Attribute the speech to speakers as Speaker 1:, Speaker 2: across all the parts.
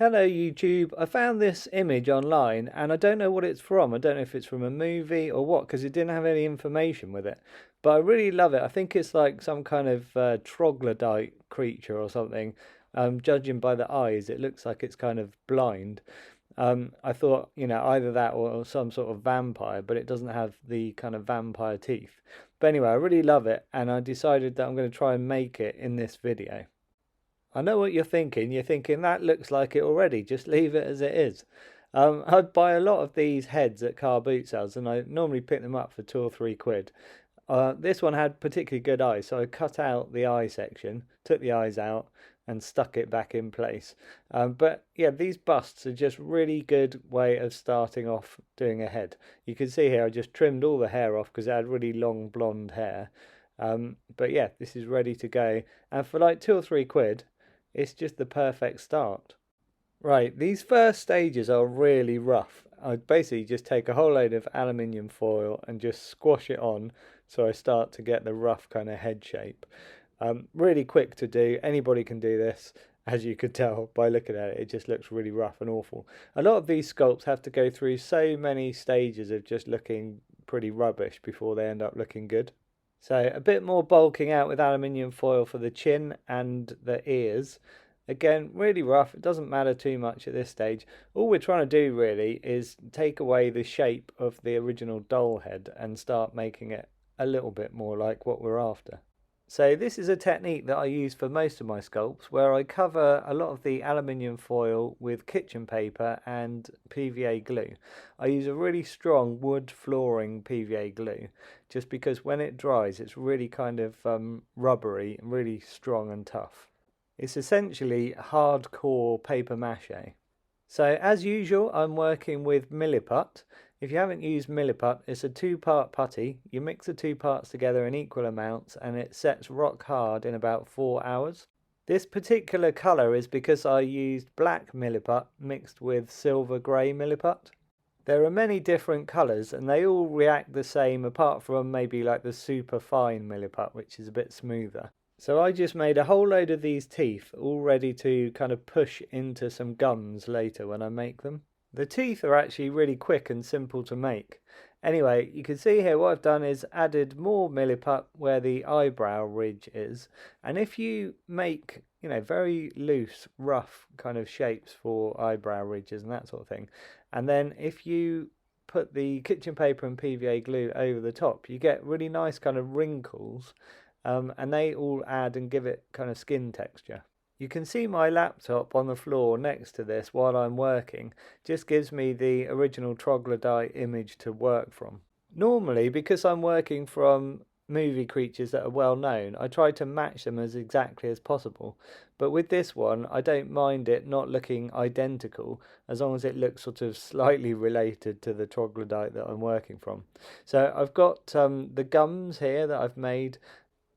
Speaker 1: Hello YouTube, I found this image online and I don't know what it's from. I don't know if it's from a movie or what, because it didn't have any information with it. But I really love it. I think it's like some kind of troglodyte creature or something. Judging by the eyes, it looks like it's kind of blind. I thought, either that or some sort of vampire, but it doesn't have the kind of vampire teeth. But anyway, I really love it and I decided that I'm going to try and make it in this video. I know what you're thinking. You're thinking that looks like it already. Just leave it as it is. I buy a lot of these heads at car boot sales, and I normally pick them up for £2 or £3. This one had particularly good eyes, so I cut out the eye section, took the eyes out, and stuck it back in place. But yeah, these busts are just really good way of starting off doing a head. You can see here I just trimmed all the hair off because it had really long blonde hair. But yeah, this is ready to go, and for like £2 or £3. It's just the perfect start. Right, these first stages are really rough. I basically just take a whole load of aluminium foil and just squash it on so I start to get the rough kind of head shape. Really quick to do, anybody can do this. As you could tell by looking at it, it just looks really rough and awful. A lot of these sculpts have to go through so many stages of just looking pretty rubbish before they end up looking good. So a bit more bulking out with aluminium foil for the chin and the ears. Again, really rough. It doesn't matter too much at this stage. All we're trying to do really is take away the shape of the original doll head and start making it a little bit more like what we're after. So this is a technique that I use for most of my sculpts, where I cover a lot of the aluminium foil with kitchen paper and PVA glue. I use a really strong wood flooring PVA glue, just because when it dries it's really kind of rubbery and really strong and tough. It's essentially hardcore paper mache. So as usual, I'm working with Milliput. If you haven't used Milliput, it's a 2-part putty. You mix the 2 parts together in equal amounts and it sets rock hard in about 4 hours. This particular colour is because I used black Milliput mixed with silver grey Milliput. There are many different colours and they all react the same apart from maybe like the super fine Milliput, which is a bit smoother. So I just made a whole load of these teeth all ready to kind of push into some gums later when I make them. The teeth are actually really quick and simple to make. Anyway, you can see here what I've done is added more Milliput where the eyebrow ridge is. And if you make, very loose, rough kind of shapes for eyebrow ridges and that sort of thing, and then if you put the kitchen paper and PVA glue over the top, you get really nice kind of wrinkles, and they all add and give it kind of skin texture. You can see my laptop on the floor next to this while I'm working. Just gives me the original troglodyte image to work from. Normally, because I'm working from movie creatures that are well known, I try to match them as exactly as possible. But with this one, I don't mind it not looking identical as long as it looks sort of slightly related to the troglodyte that I'm working from. So I've got the gums here that I've made.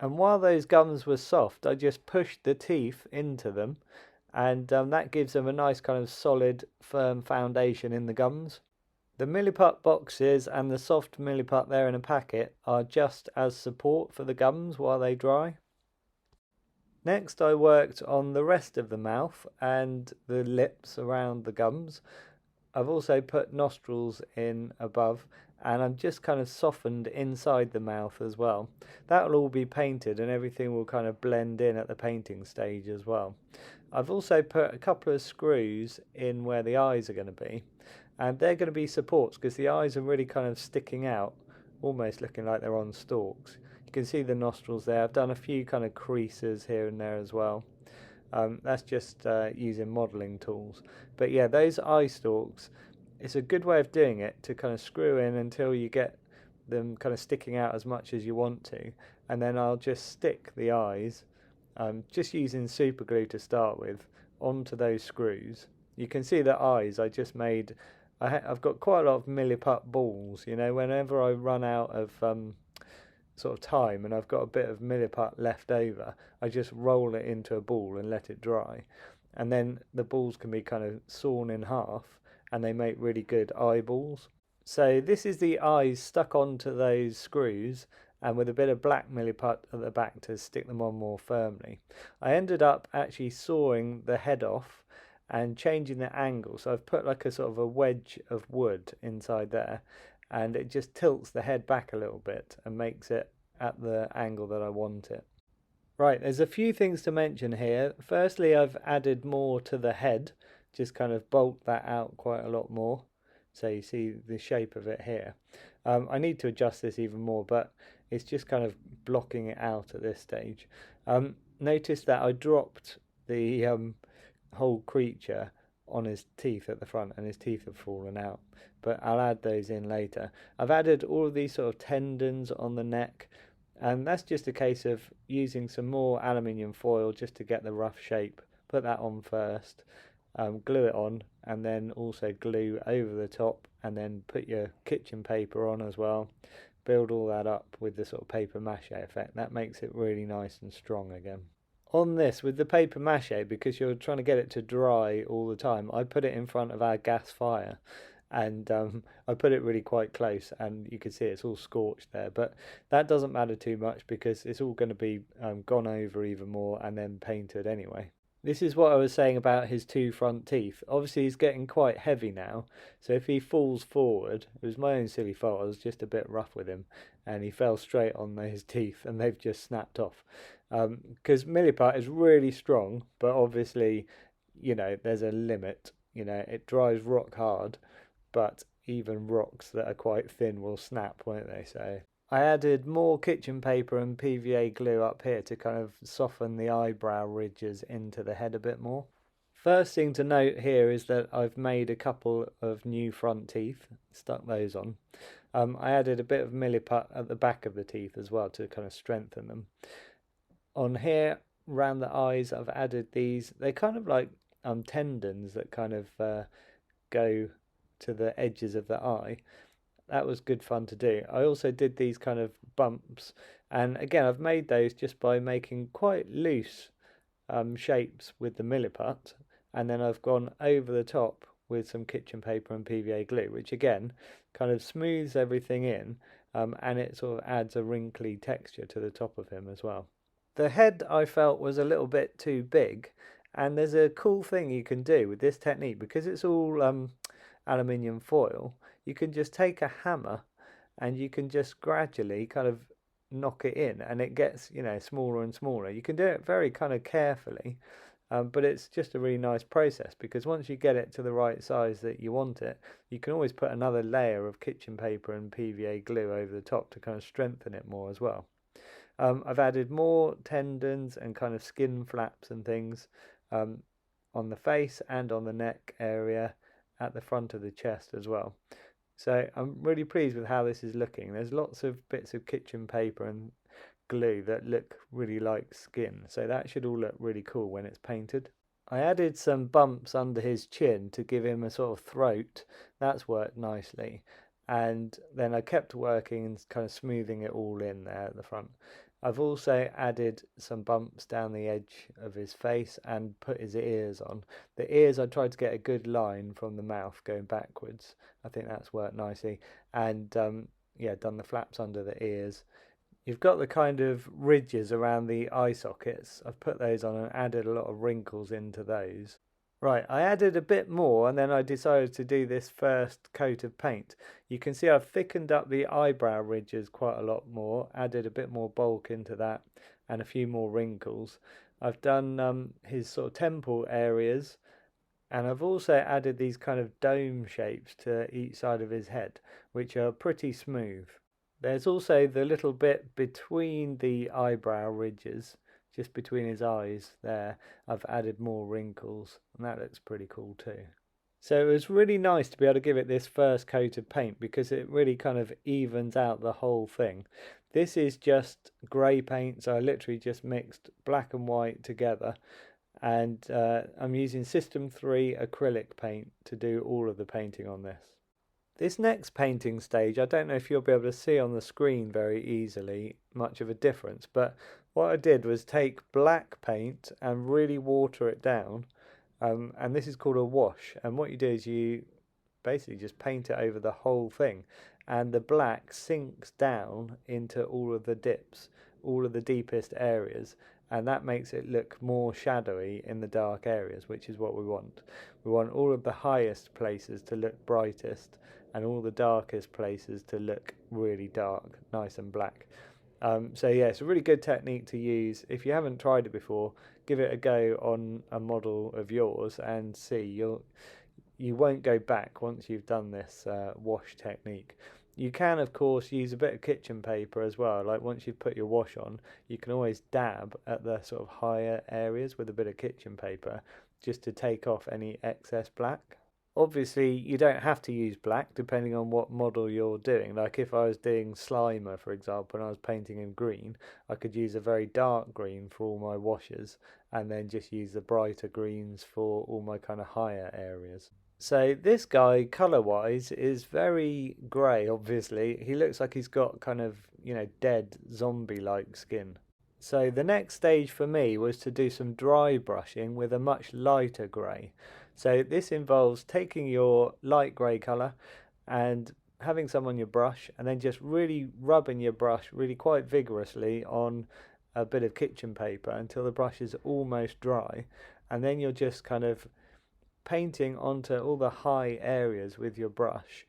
Speaker 1: And while those gums were soft, I just pushed the teeth into them, and that gives them a nice kind of solid, firm foundation in the gums. The Milliput boxes and the soft Milliput there in a packet are just as support for the gums while they dry. Next I worked on the rest of the mouth and the lips around the gums. I've also put nostrils in above, and I've just kind of softened inside the mouth as well. That'll all be painted and everything will kind of blend in at the painting stage as well. I've also put a couple of screws in where the eyes are going to be, and they're going to be supports because the eyes are really kind of sticking out, almost looking like they're on stalks. You can see the nostrils there. I've done a few kind of creases here and there as well. That's just using modelling tools. But yeah, those eye stalks, it's a good way of doing it to kind of screw in until you get them kind of sticking out as much as you want to. And then I'll just stick the eyes, just using super glue to start with, onto those screws. You can see the eyes I just made. I've got quite a lot of Milliput balls, whenever I run out of sort of time and I've got a bit of Milliput left over, I just roll it into a ball and let it dry, and then the balls can be kind of sawn in half and they make really good eyeballs. So this is the eyes stuck onto those screws, and with a bit of black Milliput at the back to stick them on more firmly. I ended up actually sawing the head off, and changing the angle. So I've put like a sort of a wedge of wood inside there, and it just tilts the head back a little bit and makes it at the angle that I want it. Right, there's a few things to mention here. Firstly, I've added more to the head, just kind of bulked that out quite a lot more. So you see the shape of it here. I need to adjust this even more, but it's just kind of blocking it out at this stage. Notice that I dropped the whole creature on his teeth at the front, and his teeth have fallen out, but I'll add those in later. I've added all of these sort of tendons on the neck, and that's just a case of using some more aluminium foil just to get the rough shape. Put that on first, glue it on, and then also glue over the top, and then put your kitchen paper on as well. Build all that up with the sort of paper mache effect. That makes it really nice and strong again. On this, with the paper mache, because you're trying to get it to dry all the time, I put it in front of our gas fire, and I put it really quite close, and you can see it's all scorched there, but that doesn't matter too much because it's all going to be gone over even more and then painted anyway. This is what I was saying about his two front teeth. Obviously he's getting quite heavy now, so if he falls forward, it was my own silly fault, I was just a bit rough with him, and he fell straight on his teeth and they've just snapped off. Because Milliput is really strong, but obviously, you know, there's a limit. You know, it dries rock hard, but even rocks that are quite thin will snap, won't they? So I added more kitchen paper and PVA glue up here to kind of soften the eyebrow ridges into the head a bit more. First thing to note here is that I've made a couple of new front teeth, stuck those on. I added a bit of Milliput at the back of the teeth as well to kind of strengthen them. On here, around the eyes, I've added these. They're kind of like tendons that kind of go to the edges of the eye. That was good fun to do. I also did these kind of bumps, and again I've made those just by making quite loose shapes with the Milliput, and then I've gone over the top with some kitchen paper and PVA glue, which again kind of smooths everything in, and it sort of adds a wrinkly texture to the top of him as well. The head I felt was a little bit too big, and there's a cool thing you can do with this technique because it's all aluminium foil. You can just take a hammer and you can just gradually kind of knock it in, and it gets, you know, smaller and smaller. You can do it very kind of carefully, but it's just a really nice process because once you get it to the right size that you want it, you can always put another layer of kitchen paper and PVA glue over the top to kind of strengthen it more as well. I've added more tendons and kind of skin flaps and things on the face and on the neck area at the front of the chest as well. So I'm really pleased with how this is looking. There's lots of bits of kitchen paper and glue that look really like skin, so that should all look really cool when it's painted. I added some bumps under his chin to give him a sort of throat. That's worked nicely. And then I kept working and kind of smoothing it all in there at the front. I've also added some bumps down the edge of his face and put his ears on. The ears, I tried to get a good line from the mouth going backwards. I think that's worked nicely. And yeah, done the flaps under the ears. You've got the kind of ridges around the eye sockets. I've put those on and added a lot of wrinkles into those. Right, I added a bit more and then I decided to do this first coat of paint. You can see I've thickened up the eyebrow ridges quite a lot more, added a bit more bulk into that and a few more wrinkles. I've done his sort of temple areas, and I've also added these kind of dome shapes to each side of his head, which are pretty smooth. There's also the little bit between the eyebrow ridges, just between his eyes there. I've added more wrinkles, and that looks pretty cool too. So it was really nice to be able to give it this first coat of paint because it really kind of evens out the whole thing. This is just grey paint, so I literally just mixed black and white together, and I'm using System 3 acrylic paint to do all of the painting on this. This next painting stage, I don't know if you'll be able to see on the screen very easily much of a difference, but what I did was take black paint and really water it down, and this is called a wash, and what you do is you basically just paint it over the whole thing, and the black sinks down into all of the dips, all of the deepest areas, and that makes it look more shadowy in the dark areas, which is what we want. We want all of the highest places to look brightest and all the darkest places to look really dark, nice and black. So yeah, it's a really good technique to use. If you haven't tried it before, give it a go on a model of yours and see. You won't go back once you've done this wash technique. You can, of course, use a bit of kitchen paper as well. Like once you've put your wash on, you can always dab at the sort of higher areas with a bit of kitchen paper just to take off any excess black. Obviously, you don't have to use black depending on what model you're doing. Like if I was doing Slimer, for example, and I was painting him green, I could use a very dark green for all my washes and then just use the brighter greens for all my kind of higher areas. So this guy, colour-wise, is very grey, obviously. He looks like he's got kind of, dead zombie-like skin. So the next stage for me was to do some dry brushing with a much lighter grey. So this involves taking your light grey colour and having some on your brush and then just really rubbing your brush really quite vigorously on a bit of kitchen paper until the brush is almost dry. And then you're just kind of painting onto all the high areas with your brush,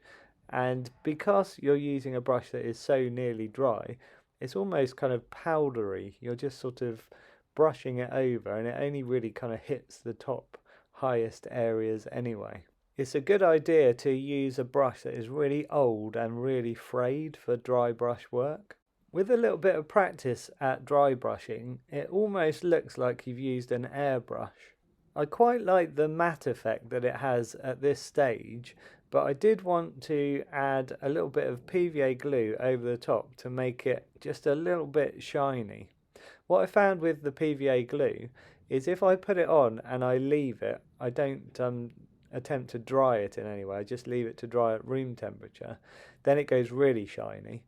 Speaker 1: and because you're using a brush that is so nearly dry, it's almost kind of powdery. You're just sort of brushing it over and it only really kind of hits the top highest areas anyway. It's a good idea to use a brush that is really old and really frayed for dry brush work. With a little bit of practice at dry brushing, it almost looks like you've used an airbrush. I quite like the matte effect that it has at this stage, but I did want to add a little bit of PVA glue over the top to make it just a little bit shiny. What I found with the PVA glue is if I put it on and I leave it, I don't attempt to dry it in any way, I just leave it to dry at room temperature, then it goes really shiny.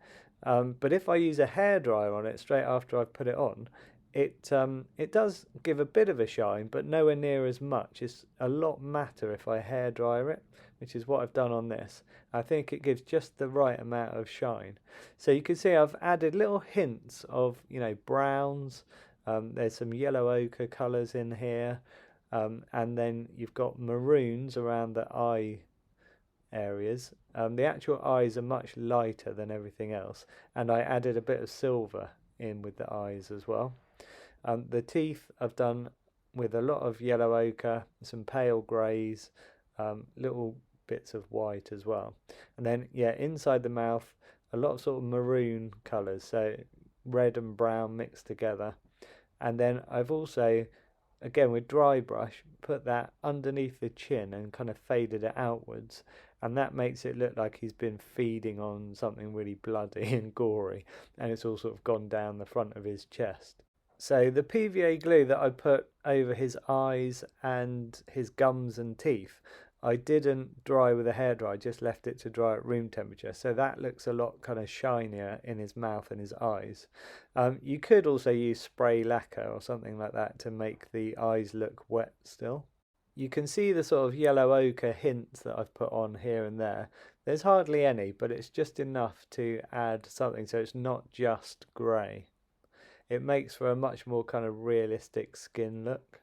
Speaker 1: But if I use a hairdryer on it straight after I've put it on, it does give a bit of a shine, but nowhere near as much. It's a lot matter if I hairdryer it, which is what I've done on this. I think it gives just the right amount of shine. So you can see I've added little hints of, browns. There's some yellow ochre colours in here, and then you've got maroons around the eye areas. The actual eyes are much lighter than everything else, and I added a bit of silver in with the eyes as well. The teeth I've done with a lot of yellow ochre, some pale greys, little bits of white as well. And then, inside the mouth, a lot of sort of maroon colours, so red and brown mixed together. And then I've also, again with dry brush, put that underneath the chin and kind of faded it outwards. And that makes it look like he's been feeding on something really bloody and gory. And it's all sort of gone down the front of his chest. So the PVA glue that I put over his eyes and his gums and teeth, I didn't dry with a hairdryer, I just left it to dry at room temperature. So that looks a lot kind of shinier in his mouth and his eyes. You could also use spray lacquer or something like that to make the eyes look wet still. You can see the sort of yellow ochre hints that I've put on here and there. There's hardly any, but it's just enough to add something so it's not just grey. It makes for a much more kind of realistic skin look.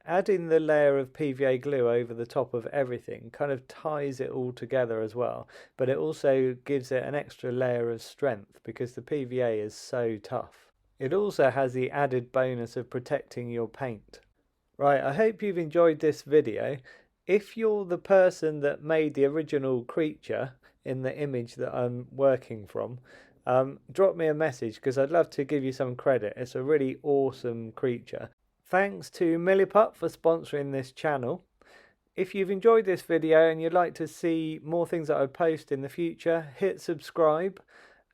Speaker 1: Adding the layer of PVA glue over the top of everything kind of ties it all together as well, but it also gives it an extra layer of strength because the PVA is so tough. It also has the added bonus of protecting your paint. Right, I hope you've enjoyed this video. If you're the person that made the original creature in the image that I'm working from, drop me a message because I'd love to give you some credit. It's a really awesome creature. Thanks to Milliput for sponsoring this channel. If you've enjoyed this video and you'd like to see more things that I post in the future, hit subscribe,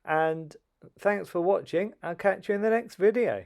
Speaker 1: and thanks for watching. I'll catch you in the next video.